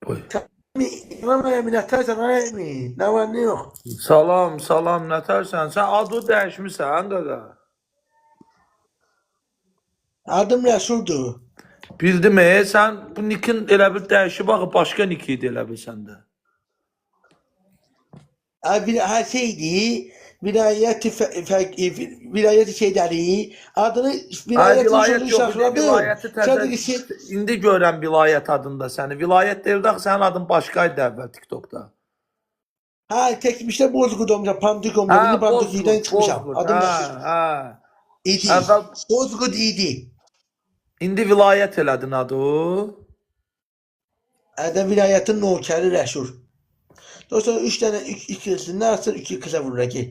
Oy. İmam əminətlərsən, əmi. Nə var, nə yox? Salam, salam, nətərsən? Sən adı dəyişmirsən, qaqa. Adım Rəsuldur. Bildim, sən bu nikin elə bir dəyişib, baxı, başqa nik idi elə bil səndə. Hər şeydi, vilayəti şeyləri, adını Ay, vilayətin vilayət sözünü yox idi, saxladım. vilayəti Sadəcə təzə... İndi görəm vilayət adında səni. Vilayət deyirdi, axı, sənin adın başqaydı əvvəl TikTokda. Hə, çəkmişdə Bozqud olmuşam, Pandik olmuşam. İndi Pandikdən çıxmışam. Bozqurd, Adım Rəsul. hə. İdi. Əvvəl, Bozqud idi. indi vilayət elədin adı. Ədə vilayətin nökəri Rəsul. Dostlar, 3 dənə, 2 qızın, nə açır 2 qıza vurur ki.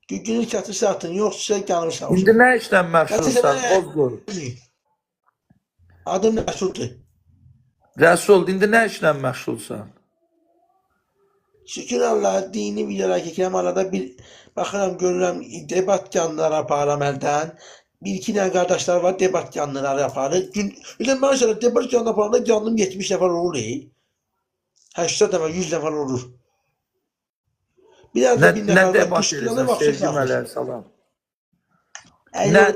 Günün çatı satın, yoxsa canını sağ olsun. İndi nə işlə məşğulsan, Bozqurd? Adım Rəsuldur. Rəsul, indi nə işlə məşğulsan? Şükür Allah, dini videolar çəkirəm, arada bir baxıram, görürəm, debat canlıları aparam əldən. Bir-iki dənə qardaşlar var, debat canlıları aparır. Bilən mən sonra debat canlı aparanda canlım 70 nəfər olur. 80 nəfər, 100 nəfər olur. Biraz da bir Nə nəfər var, debat püşkülənə edirsən, vaxtı sevgim ələ, salam.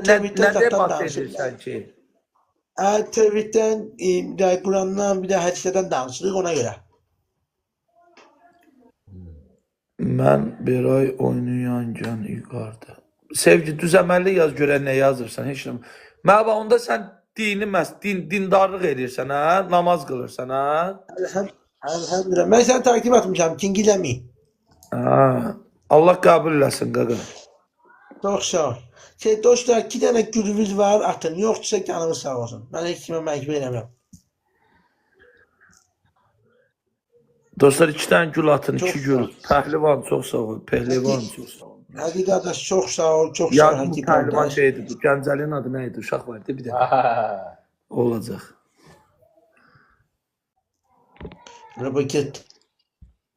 Tevhiddən Nə debat edirsən ki? Tevhiddən, bir də Qurandan, bir də hədisədən danışırıq ona görə. Mən bir ay oynayancan yuqarıda. Sevgi, düzəməlli yaz görən nə yazırsan, heç nə. Məba, onda sən dindarlıq edirsən, hə? Namaz qılırsan, hə? Elhamdülillah. Mən səni takip etmişəm, kingiləmi. Allah qəbul eləsin, qaqa. Çox sağ ol. Dostlar, 2 dənə gülümüz var, atın. Yoxdursa canımız sağ olsun. Mən heç kimə məcbur eləmirəm. Dostlar, 2 dənə gül atın, 2 gül. Pəhlivan, çox sağ ol. Pəhlivan, çox sağ ol. Hadi qardaş, çox sağ ol, çox sağ ol. Yardım pəhlivan şeydir, bu Gəncəlin adı nə idi? Uşaq var idi, bir də. Olacaq. Rəbəket.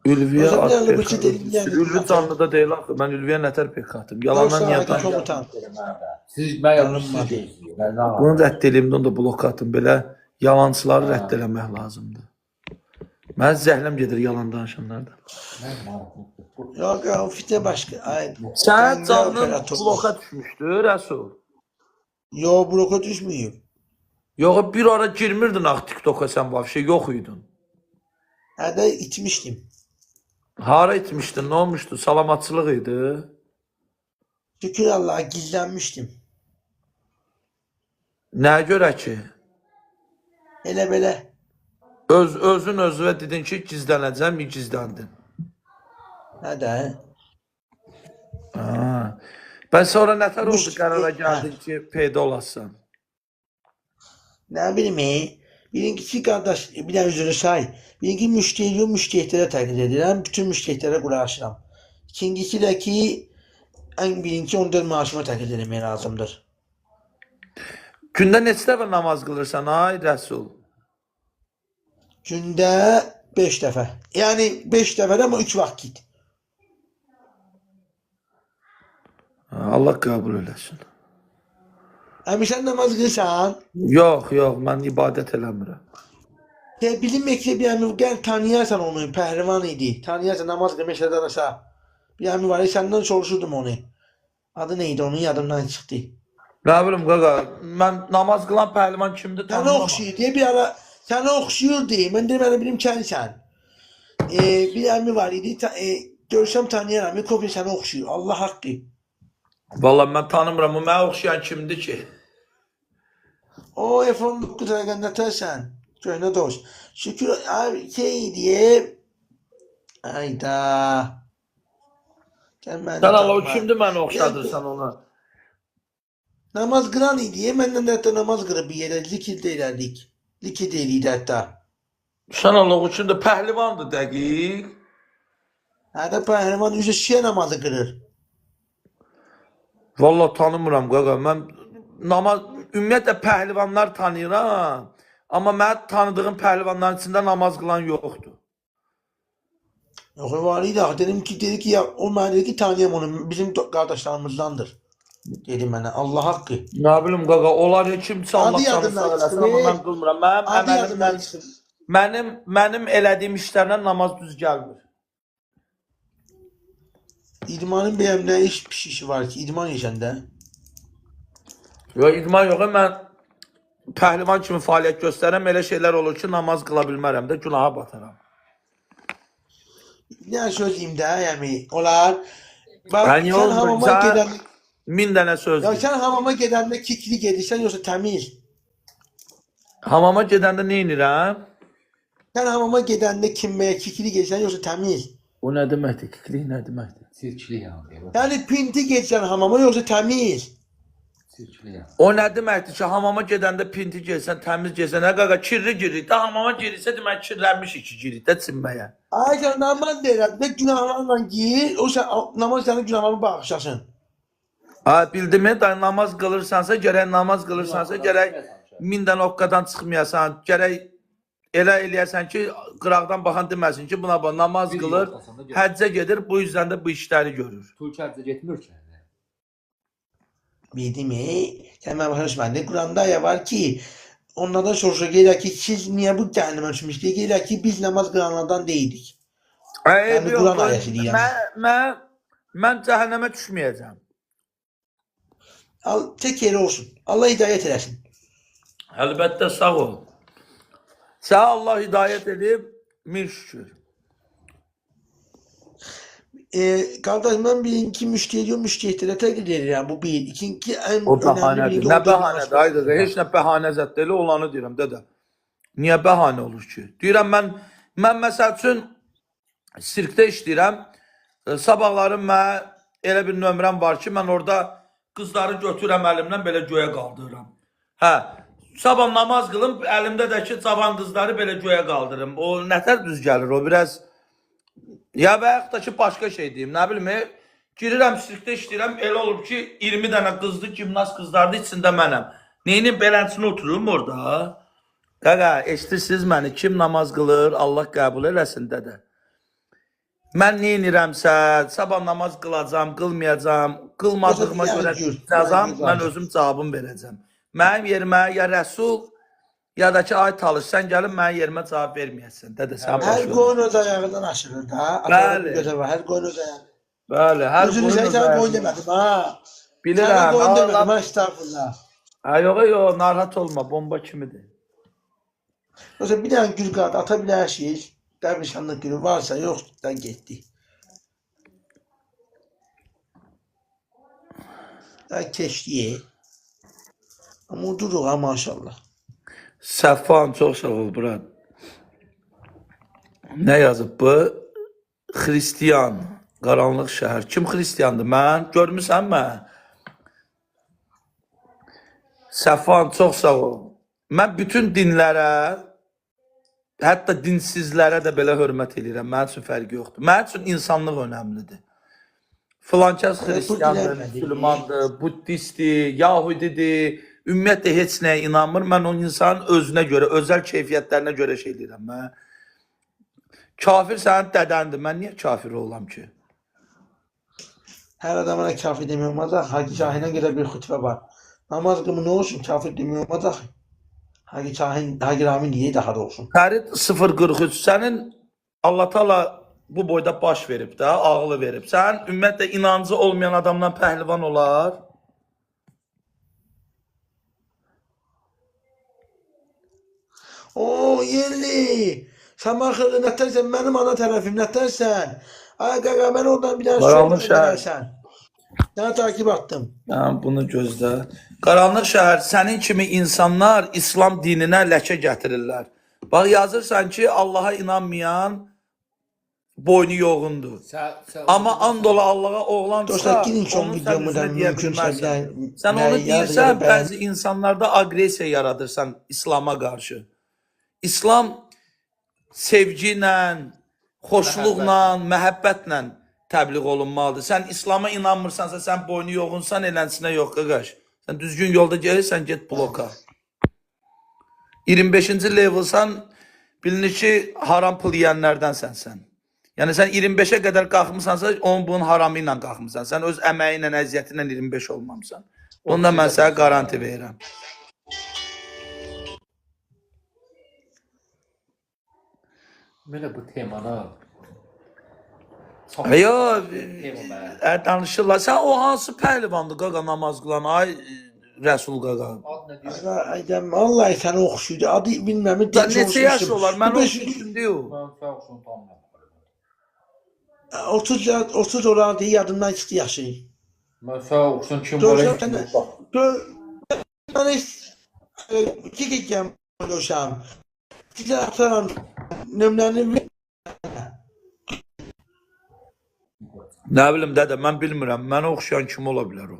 Ülviyə Hocam, at yəni, bu pek ki, atım. dedim, yəni, Ülvi canlıda deyil axı. Mən Ülviyə nətər pek atım. Yalandan niyə atım? Komutan. Siz mən yanımda deyirsiniz. Bunu rədd eləyimdə onu da blok atım. Belə yalancıları rədd eləmək lazımdır. Mən zəhləm gedir yalan danışanlardan. Yox, o fitə başqa. Sən canlın bloka düşmüşdü, Rəsul. Yox, bloka düşməyib. Yox, bir ara girmirdin axı TikToka sən vəbşə, yox idin. Hədə itmişdim. Hara itmişdin, nə olmuşdu? Salamatçılıq idi. Şükür Allah'a gizlənmişdim. Nəyə görə ki? Elə belə. Özün özünə dedin ki, gizlənəcəm, gizləndin. Hədə. Ben sonra nətər oldu qərara gəldin ki, peyda olasın? Nə bileyim, birincisi qardaş, bir də üzrü say. Birinci müştəhidlərə təqlid edirəm, bütün müştəhidlərə qulaq asıram. İkincisi də ki, ən birinci 14 maaşıma təqlid etmək lazımdır. Gündə neçə dəfə namaz qılırsan, ay Rəsul? Gündə 5 dəfə. Yəni 5 dəfə amma 3 vaxt git. Allah qəbul eləsin. Əmi sən namaz qılırsan? Yox, mən ibadət eləmirəm. Bizim məktəb bir əmi gəl tanıyarsan onu, pəhlivan idi. Tanıyarsan, namaz qılmış adamsa. Bir əmi var, səndən soruşurdum onu. Adı neydi, onun yadımdan çıxdı. Nə bilim qaqa, mən namaz qılan pəhlivan kimdir Səni tanımam. oxşuyur deyə bir ara, səni oxşuyurdu. Mən deməli bilim kənsən. Bir əmi var idi, görsəm tanıyaram, Kofi səni oxşuyur, Allah haqqı. Vallahi mən tanımıram, o mənə oxşayan kimdir ki? O F-19 rəqəndə tərsən, köhnə dost. Şükür, şey deyə, ayda. Sən Allah, o kimdir mənə oxşadırsan ona? Namaz qılan idi, məndən də hətta namaz qırıb bir yerə, zikir deyilərdik. Zikir deyildi hətta. Sən Allah, o kimdir? Pəhlivandır dəqiq. Hədə pəhlivan üzə şiə namazı qırır. Vallahi tanımıram qaqa, mən ümumiyyətlə pəhlivanlar tanıyıram, amma mən tanıdığım pəhlivanların içində namaz qılan yoxdur. Yox, var idi, dedim ki, ya, o mənə dedi ki, tanıyam onu, bizim qardaşlarımızdandır. Dedi mənə, Allah haqqı. Nə bilim qaqa, onlar kimsə Allah tanısa eləsin, amma mən qılmıram. Mənim əməlimdən Mənim elədiyim işlərlə namaz düz gəlmir. İdmanın benim ne iş pişişi var ki idman yaşanda. Yox, idman yox, mən pəhlivan kimi fəaliyyət göstərəm, elə şeylər olur ki, namaz qıla bilmərəm də, günaha bataram. Ne söz diyeyim de yani olar. Bak Ben sen yol hamama boyunca giden 1000 dənə söz ya deyim. sen hamama gidende kikli gelirsen yoksa temiz. Hamama gedəndə nə edirəm? Sen hamama gidende kimmeye kikli gelirsen yoksa temiz. O nə deməkdir? Kiklik nə deməkdir? Sirkli yani. Yani pinti geçsen hamama yoksa temiz. Sirkli yani. O nə deməkdir ki, hamama gedəndə pinti gelsən, təmiz gelsən, nə qaqa kirli girir. Da hamama girirsə demək kirlənmiş iki girir də çinməyə. Ayrıca namaz deyirəm. Ne günahlarla gir. O sen namaz senin günahlarını bağışlasın. Ha, bildimi? Da namaz qılırsansa, gərək namaz qılırsansa, gərək 1000 dənə oqqadan çıxmayasan, gərək elə eləyəsən ki, qıraqdan baxan deməsin ki, buna bax, namaz qılır, həccə gedir, bu yüzden də bu işləri görür. Türk hacca getmir ki. Bildi mi? Sen ben bakıyorsun bende. Kur'an'da ya var ki onlardan soruşa gelir ki siz niye bu cehenneme düşmüş diye gelir ki biz namaz kılanlardan değildik. Eybi Quran yoxdur. ayəsi deyirəm. Mən cəhənnəmə düşməyəcəm. Al, tek yeri olsun. Allah hidayet eləsin. Əlbəttə, sağ ol. Sağ Allah hidayət edib, min şükür. Kardeş ben birinci müşteriye təqlid edirəm. Bu bir. İkinci en O önemli bəhanədir. birinci Nə olduğu bəhanədir? Aydır. Heç nə bəhanə zətdə elə olanı deyirəm, dədə. Niyə bəhanə olur ki? Deyirəm, mən məsəl üçün sirkdə işləyirəm. Sabahları mən elə bir nömrəm var ki, mən orada qızları götürəm əlimdən belə göyə qaldırıram. Hə, sabah namaz qılım, əlimdə də ki, cavan qızları belə göyə qaldırırım. O nətər düz gəlir, o biraz... Ya və yaxud da ki, başqa şey deyim, nə bilim, girirəm, sirkdə işləyirəm, elə olur ki, 20 dənə qızdı, gimnast qızlardı, içində mənəm. Neyinin belənçini otururum orada? Qaqa, eşitirsiniz məni, kim namaz qılır, Allah qəbul eləsin dədə. Mən neyinirəmsə, sabah namaz qılacam, qılmayacam, qılmadığıma görə cəzam, mən özüm cavabım verəcəm. Mənim yerimə ya Rəsul, ya da ki, ay Talış, sən gəlin mənim yerimə cavab verməyəsən. Dədə, sən Her başa. koyun öz ayağından aşırır da. Bəli. Gözə var. Her koyun öz ayağından. Bəli, hər Özünü qoyun sen öz koyun ayağında. demedim ha. Bilirəm, Sen koyun demedim Allah. ha estağfurullah. Ha, yox, narahat olma, bomba kimidir. Yoksa bir tane gül kağıdı atabilir her şey. Dervişanlık günü varsa yok da gitti. Da keşdiye. Ama durur ha maşallah. Səffan, çox sağ ol, Brad. Nə yazıb bu? Xristiyan, qaranlıq şəhər. Kim xristiyandır? Mən? Görmüsən mən? Səffan, çox sağ ol. Mən bütün dinlərə, hətta dinsizlərə də belə hörmət edirəm. Mənim üçün fərqi yoxdur. Mənim üçün insanlıq önəmlidir. Filankəs xristiyandır, müsülmandır, buddistdir, yahudidir, ümumiyyətlə heç nəyə inanmır. Mən o insanın özünə görə, özəl keyfiyyətlərinə görə şey deyirəm. Mən kafir sənin dədəndir. Mən niyə kafir olam ki? Her adamına kafir demiyor olmaz. Hacı Şahin'e göre bir hutbe var. Namaz kılımı ne olsun kafir demiyor olmaz. Hacı Şahin, Hacı Rami niye daha da olsun? Fərid 043 sənin Allah Taala bu boyda baş verib də, ağlı verib. Sən ümumiyyətlə inancı olmayan adamdan pəhlivan olar. Oo yerli. Sen bakırdın netersen benim ana tarafım netersen. Ay gaga ben oradan bir tane Qaranlıq soru şəhər. versen. Sana takip attım. Hə, bunu gözlə. Qaranlıq şəhər, sənin kimi insanlar İslam dininə ləkə gətirirlər. Bax yazırsan ki, Allaha inanmayan boynu yoğundur. Amma and ola Allaha oğlansa, Dostlar gidin son onun sən videomu da üzünə deyə mümkünse bilməzsən. Sən onu deyirsən, bəzi insanlarda agresiya yaradırsan İslama qarşı. İslam sevgi ilə, xoşluqla, məhəbbətlə təbliğ olunmalıdır. Sən İslama inanmırsansa, sən boynu yoğunsan, elənsinə yox, qaqaş. Sən düzgün yolda gəlirsən, get bloka. 25-ci levelsan, bilinir ki, haram pul yiyənlərdənsən sən. Yəni sən 25-ə qədər qalxmısansa, onun bunun haramı ilə qalxmısan. Sən öz əməyi ilə, əziyyəti ilə 25 olmamısan. Onda mən sənə garanti verirəm. Böyle bu temada. Yo, Tema danışırlar. Sən o hansı pəhlivandır qaqa namaz qılan? Ay Rəsul qaqa. Ad ne diyor? Adam vallahi səni oxşuydu. Adı bilmirəm. Sən neçə yaş olar? Mən o düşündü o. Ben sağ olsun tamam. 30 olardı, yadımdan çıxdı yaşı. Ben sağ olsun kim Dur, var? dur, Ben iki gideceğim Loşam. Size atarım nömrəni. Nə bilim dədə, mən bilmirəm. Mənə oxşayan kim ola bilər o?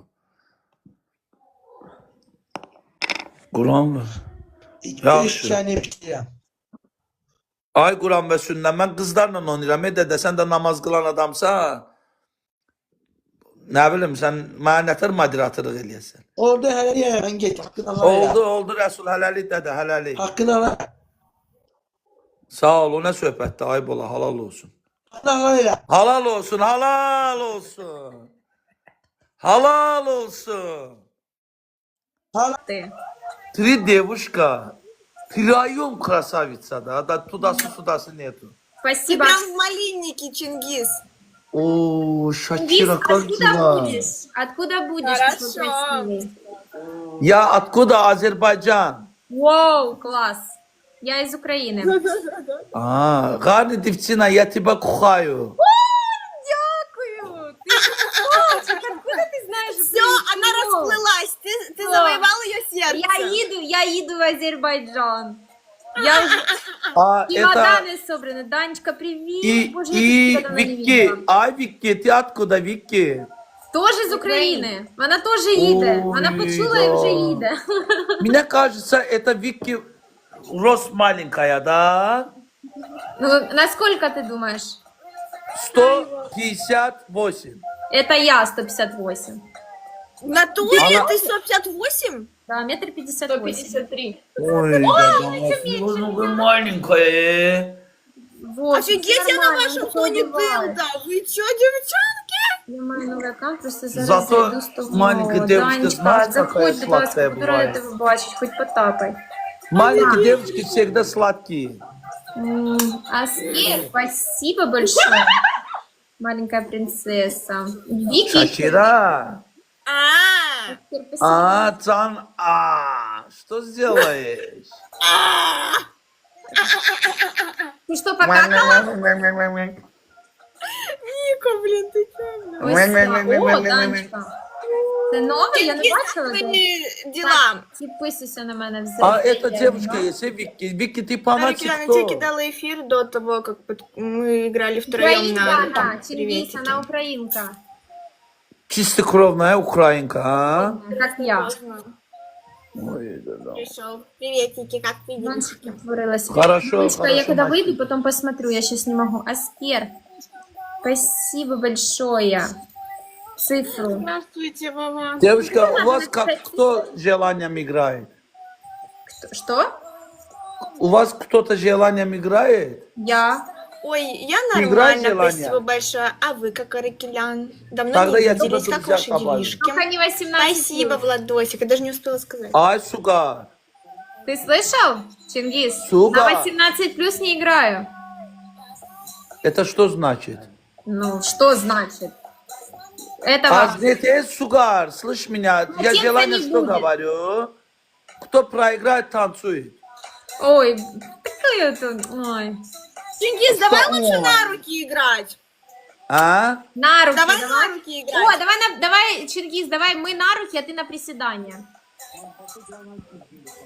Quranlı. Yaxşı. İşkəni bitirəm. Ay Quran və sünnə, mən qızlarla oynayıram. Dədə, sən də namaz qılan adamsan. Nə bilim, sən mənə nətər moderatorluq eləyəsən. Orada hələ yəyən get. Haqqını ala. Oldu Rəsul, hələlik dədə, hələlik. Haqqını ala. Sağ ol, o nə söhbətdir, ay bola, halal olsun. Haqqını ala. Halal olsun, halal olsun. Halal olsun. Ты. Три девушка, троем красавица, да туда-сюда нету. Ты Спасибо. прям в малиннике, Чингис. О, Виз, Шакира, как откуда дела? будешь? Откуда будешь? Хорошо. такой красивый? Я откуда? Азербайджан. Вау, класс. Я из Украины. А, гарная девчина, я тебя кухаю. Дякую. Ты молодчик. Откуда ты знаешь? Все, она расплылась. Ты О. завоевал ее сердце. Я еду в Азербайджан. Я уже... А, это Чемоданы собраны. Данечка, привет. Боже, я тебя давно не Вики. видела. Ай, Вики, ты откуда, Вики? Тоже з України. Вона теж їде. Вона почула і вже їде. Мне кажется, это Вики рост маленькая, да? Ну, насколько ты думаешь? 158. Это я 158. В натуре Она- ты 158? Да, метр 58. 153. Ой, да, вы маленькая. Вот, Офигеть, я на нормально, вашем ничего фоне бывает. дылда. Вы чё, девчонки? Я маю новый аккаунт, просто зараз Зато зайду з того. маленькая девушка, Данечка, знаешь, какая заходь, будь ласка, сладкая буду рада бывает. тебе бачити, хоч потапай. Маленькие девочки всегда сладкие. Аскер, спасибо большое. Маленькая принцесса. Вики. Шакира. А, Аскер, спасибо. Цан, что сделаешь? Ты что, покакала? Ника, блин, ты чё? Ой, О, Данечка. Це нове? Я не Есть бачила. твои дела? Підписуйся на мене в А эта девушка есть, Вики. Вики, ты по Мария ночи Кирилловна, я кто? кидала эфир до того, как мы играли втроем на Українка, этом Чингіс, приветике. вона українка. Чистокровная украинка, а? Як я. Ой, да, да. Пришел. Приветики, как видите. Мальчики творилась. Хорошо, Дочка, я хорошо, когда мальчики. выйду, потом посмотрю, я сейчас не могу. Аскер, спасибо большое. Цифру. Здравствуйте, Вова. Девушка, у вас как кто желанием играет? Что? У вас кто-то желанием играет? Я. Ой, я Ты играешь нормально, желание? спасибо большое. А вы, как Аракелян? Давно Тогда не я тебя виделись, как друзья ваши добавлю. делишки? Пока не 18 Спасибо, плюс. Владосик, я даже не успела сказать. Ай, сука. Ты слышал, Чингис? Сука. На 18 плюс не играю. Это что значит? Ну, что значит? Это А вам. здесь сугар, слышь меня, я Хотеться желание не что будет. говорю. Кто проиграет, танцует. Ой, какой это... Ой. Чингис, давай Что? лучше на руки играть. А? На руки Давай давай. на руки О, играть. давай, Чингис, давай мы на руки, а ты на приседания.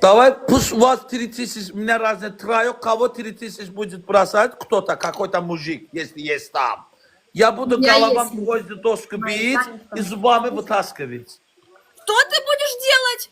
Давай, пусть у вас 3000, у меня разные троек, кого 3000 будет бросать, кто-то, какой-то мужик, если есть там. Я буду Я головам есть. гвозди доску Моя бить Танечка. и зубами вытаскивать. Что ты будешь делать?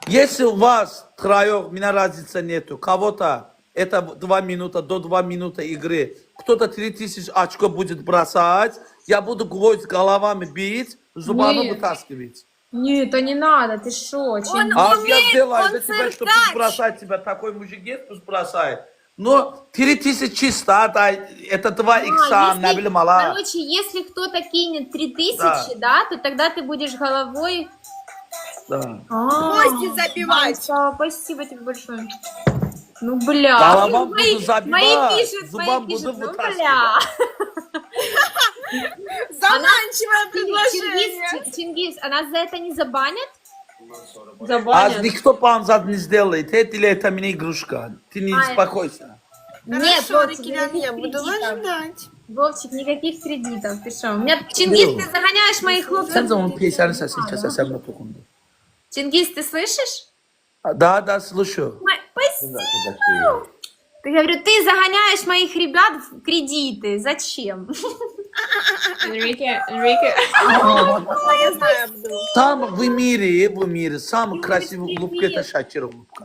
Если у вас троек, у меня разницы нету, кого-то это 2 минуты, до 2 минуты игры, кто-то 3000 очков будет бросать, я буду гвоздь головами бить, зубами Нет. вытаскивать. Нет, это не надо, ты шо? Чингис? А я умеет, сделаю он за тебя, чтобы циркач. бросать тебя. Такой мужик есть, пусть бросает. Но 3000 чисто, да, это 2 икса, если- не bileyim ala. Короче, если кто-то кинет 3000, да, то тогда ты будешь головой... Да. Гвозди забивать. Спасибо тебе большое. Ну, бля. Головам Мои- буду забивать, Мои пишут, зубам мои буду пишут, ну, вытаскивать. бля. Заманчивое предложение. Чингис, а нас за это не забанят? А Забанят. никто панзад не сделает. Это или это мне игрушка. Ты не Ай. успокойся. Нет, Хорошо, Вовчик, Рикелян, я никаких буду кредитов. ожидать. Вовчик, никаких кредитов. Ты что? У меня Чингис, ты загоняешь моих Sen хлопцев. zaman peyserini sesin kesersen mutlu kundu. Чингис, ты слышишь? Да, слушаю. Спасибо. Ты говорю, ты загоняешь моих ребят в кредиты. Зачем? Энрике. Я знаю, Абдул. Там в мире самый красивый улыбка это Шакира улыбка.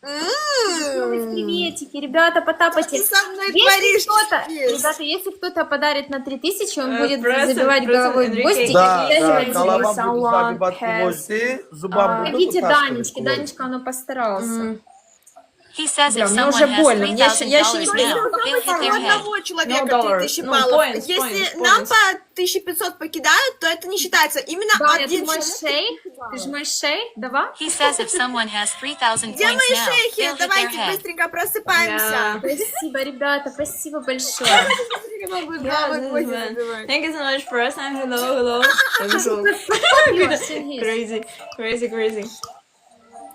Приветики, ребята, потапайте. Ты со мной Если творишь, кто-то, Чингис. ребята, если кто-то подарит на 3000, он будет Present, забивать головой в Enrique. гвоздики. Да, и да, делать головам буду someone забивать has, гвозди, зубам буду Пойдите вытаскивать Данечке, гвозди. Данечка, оно постарался. He says Бля, if мне someone уже has больно. Я еще не $3,000 now, they'll hit У their head. одного человека $1. 3000 Ну, баллов. points, Если points, нам points. по 1500 покидают, то это не считается. Именно Даня, ты один мой человек. шей? Ты же мой шей? Давай. He says if someone has 3,000 Где points мои now, шейхи? they'll hit their Давайте head. быстренько просыпаемся. Спасибо, ребята, спасибо большое. Thank you so much, person. Hello. Чингис, Crazy.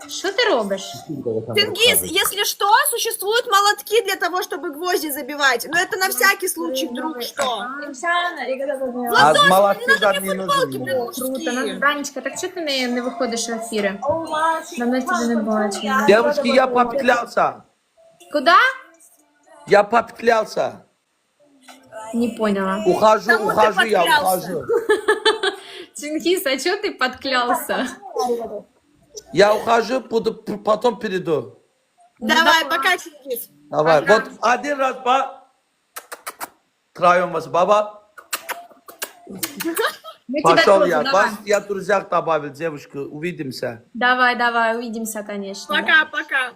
що ти робиш? Тенгиз, если что, существуют молотки для того, чтобы гвозди забивать. Но это на всякий случай, вдруг что. А с молодцом не Палки, нужен. блин, Круто. мужские. Данечка, так чого ти не виходиш в ефіри? Давно тебе не бачила. Девушки, я попетлялся. Куда? Я попетлялся. Не поняла. Ухожу, Кому ты я поклялся? ухожу. Чингис, а чого ти подклявся? Я ухожу, потом перейду. Давай, пока, Тенгиз. Давай, вот один раз троем вас, баба. Мы тебя Пошел тоже, я. давай. Вас я в друзьях добавил, девушка. Увидимся. Давай, увидимся, конечно. Пока.